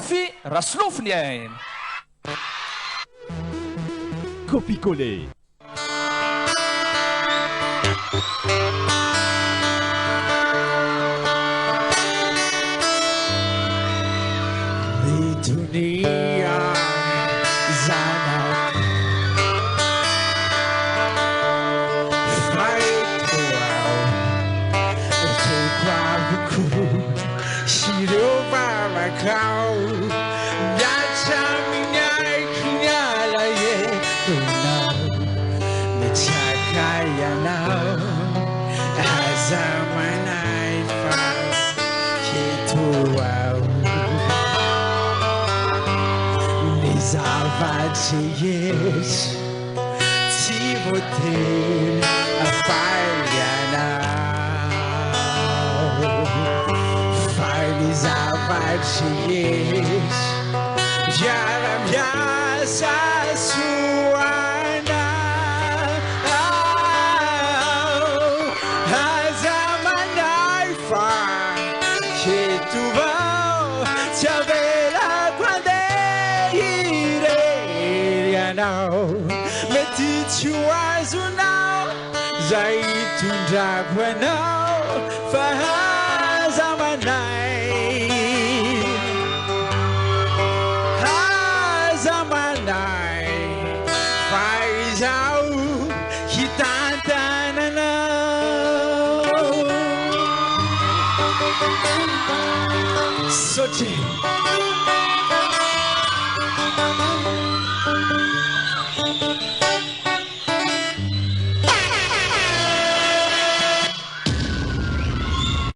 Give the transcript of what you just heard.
Fi raslofiny ay. Kopikole. Dunia zanat faituau utequavuku shirovarakau yachaminai kinyalaye unau michakayanau azamanai fa kituau Zavadies, Timothée, a Fariana, Fari Zavadies, Jaramiasa Suana, Azamanai Fa, Ketuvau, Chavela Quande. Metichu azunau zaitundra gwanau fahazamanai hazamanai faizau hitantananau Sochi